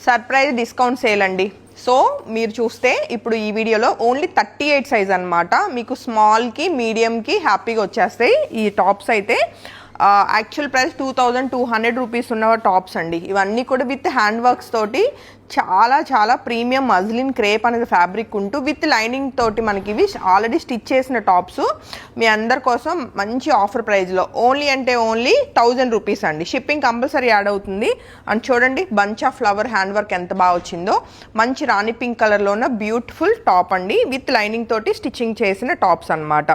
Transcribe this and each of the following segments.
Surprise discount sale అండి. So మీరు చూస్తే ఇప్పుడు ఈ వీడియోలో ఓన్లీ 38 సైజ్ అనమాట. మీకు స్మాల్కి మీడియంకి హ్యాపీగా వచ్చేస్తాయి ఈ టాప్స్ అయితే. యాక్చువల్ ప్రైస్ 2200 రూపీస్ ఉన్న టాప్స్ అండి. ఇవన్నీ కూడా విత్ హ్యాండ్ వర్క్స్ తోటి చాలా చాలా ప్రీమియం మజ్లిన్ క్రేప్ అనేది ఫ్యాబ్రిక్ ఉంటూ విత్ లైనింగ్ తోటి మనకి ఇవి ఆల్రెడీ స్టిచ్ చేసిన టాప్స్ మీ అందరి కోసం మంచి ఆఫర్ ప్రైస్లో ఓన్లీ అంటే ఓన్లీ 1000 రూపీస్ అండి. షిప్పింగ్ కంపల్సరీ యాడ్ అవుతుంది. అండ్ చూడండి bunch of flower hand work ఎంత బాగా వచ్చిందో. మంచి రాణి పింక్ కలర్లో ఉన్న బ్యూటిఫుల్ టాప్ అండి విత్ లైనింగ్ తోటి స్టిచ్చింగ్ చేసిన టాప్స్ అనమాట.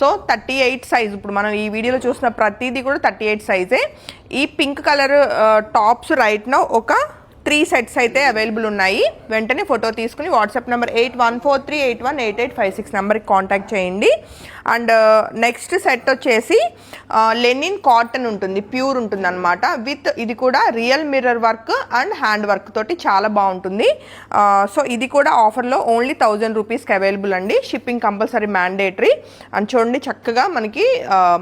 So 38 size. ఇప్పుడు మనం ఈ వీడియోలో చూసిన ప్రతిదీ కూడా 38 సైజే. ఈ pink colour tops right now ఒక 3 సెట్స్ అయితే అవైలబుల్ ఉన్నాయి. వెంటనే ఫోటో తీసుకుని వాట్సాప్ నెంబర్ 8143818856 నెంబర్కి కాంటాక్ట్ చేయండి. అండ్ నెక్స్ట్ సెట్ వచ్చేసి లెనిన్ కాటన్ ఉంటుంది, ప్యూర్ ఉంటుంది అనమాట. విత్ ఇది కూడా real mirror work and hand work తోటి చాలా బాగుంటుంది. సో ఇది కూడా ఆఫర్లో ఓన్లీ 1000 రూపీస్కి అవైలబుల్ అండి. Shipping compulsory mandatory. అండ్ చూడండి చక్కగా మనకి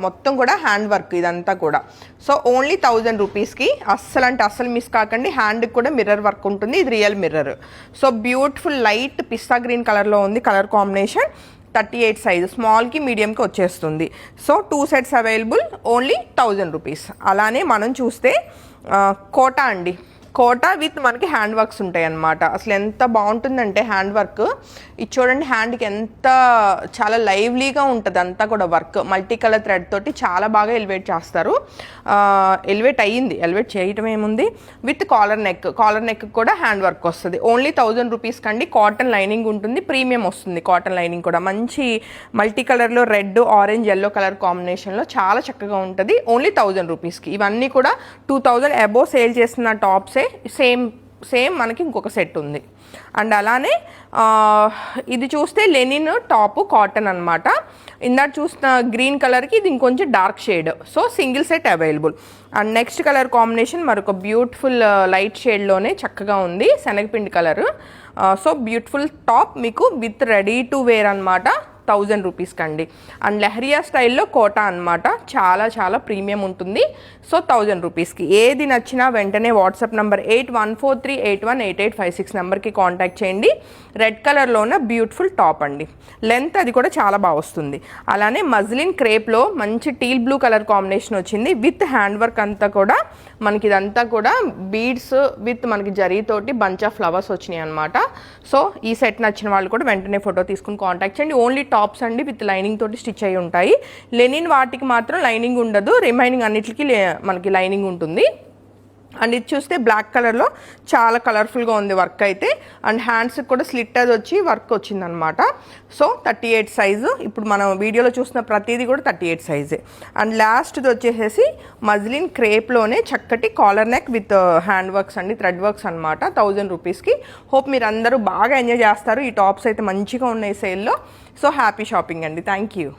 మొత్తం కూడా హ్యాండ్ వర్క్ ఇదంతా కూడా. సో ఓన్లీ 1000 రూపీస్కి. అస్సలు అంటే అస్సలు మిస్ కాకండి. హ్యాండ్కి కూడా మిర్రర్ వర్క్ ఉంటుంది. ఇది real mirror. So beautiful light pista green కలర్లో ఉంది కలర్ కాంబినేషన్. 38 సైజు స్మాల్కి మీడియంకి వచ్చేస్తుంది. So 2 sets available only 1000 rupees. అలానే మనం చూస్తే కోటా అండి. కోటా విత్ మనకి హ్యాండ్ వర్క్స్ ఉంటాయి అన్నమాట. అసలు ఎంత బాగుంటుందంటే హ్యాండ్ వర్క్ ఇది చూడండి. హ్యాండ్కి ఎంత చాలా లైవ్లీగా ఉంటుంది అంతా కూడా వర్క్. మల్టీ కలర్ థ్రెడ్ తోటి చాలా బాగా ఎలివేట్ చేస్తారు. ఎలివేట్ అయ్యింది, ఎలివేట్ చేయటం ఏముంది. విత్ కాలర్ నెక్ కూడా హ్యాండ్ వర్క్ వస్తుంది. ఓన్లీ 1000 రూపీస్ కండి. కాటన్ లైనింగ్ ఉంటుంది, ప్రీమియం వస్తుంది కాటన్ లైనింగ్ కూడా. మంచి మల్టీ కలర్లో రెడ్ ఆరెంజ్ ఎల్లో కలర్ కాంబినేషన్లో చాలా చక్కగా ఉంటుంది. ఓన్లీ 1000 రూపీస్కి. ఇవన్నీ కూడా 2000 అబోవ్ సేల్ చేసిన టాప్స్. సేమ్ మనకి ఇంకొక సెట్ ఉంది. అండ్ అలానే ఇది చూస్తే లెనిన్ టాప్ కాటన్ అనమాట. ఇందాక చూసిన గ్రీన్ కలర్కి ఇది ఇంకొంచెం dark shade. So single set available. And next colour combination మరొక బ్యూటిఫుల్ లైట్ షేడ్లోనే చక్కగా ఉంది, శనగపిండి కలర్. సో బ్యూటిఫుల్ టాప్ మీకు విత్ రెడీ టు వేర్ అనమాట. 1000 రూపీస్కి అండి. అండ్ లెహరియా స్టైల్లో కోటా అనమాట. చాలా చాలా ప్రీమియం ఉంటుంది. సో 1000 రూపీస్కి. ఏది నచ్చినా వెంటనే వాట్సాప్ నెంబర్ 8143818856 నెంబర్కి కాంటాక్ట్ చేయండి. రెడ్ కలర్లో ఉన్న బ్యూటిఫుల్ టాప్ అండి. లెంత్ అది కూడా చాలా బాగా వస్తుంది. అలానే మజ్లిన్ క్రేప్లో మంచి టీల్ బ్లూ కలర్ కాంబినేషన్ వచ్చింది విత్ హ్యాండ్ వర్క్ అంతా కూడా. మనకి ఇదంతా కూడా బీడ్స్ విత్ మనకి జరీతోటి బంచ్ ఆఫ్ ఫ్లవర్స్ వచ్చినాయి అనమాట. సో ఈ సెట్ నచ్చిన వాళ్ళు కూడా వెంటనే ఫోటో తీసుకుని కాంటాక్ట్ చేయండి. ఓన్లీ టాప్స్ అండి విత్ లైనింగ్ తోటి స్టిచ్ అయి ఉంటాయి. లెనిన్ వాటికి మాత్రం లైనింగ్ ఉండదు, రిమైనింగ్ అన్నిటికీ మనకి లైనింగ్ ఉంటుంది. అండ్ ఇది చూస్తే బ్లాక్ కలర్లో చాలా కలర్ఫుల్గా ఉంది వర్క్ అయితే. అండ్ హ్యాండ్స్కి కూడా స్లిట్ అది వచ్చి వర్క్ వచ్చిందనమాట. So 38 size. ఇప్పుడు మనం వీడియోలో చూసిన ప్రతిదీ కూడా 38 సైజే. అండ్ లాస్ట్ది వచ్చేసేసి మజ్లిన్ క్రేప్లోనే చక్కటి collar neck with hand works అండి, థ్రెడ్ వర్క్స్ అనమాట. 1000 రూపీస్కి. హోప్ మీరు అందరూ బాగా ఎంజాయ్ చేస్తారు. ఈ టాప్స్ అయితే మంచిగా ఉన్నాయి సేల్లో. సో హ్యాపీ షాపింగ్ అండి. Thank you.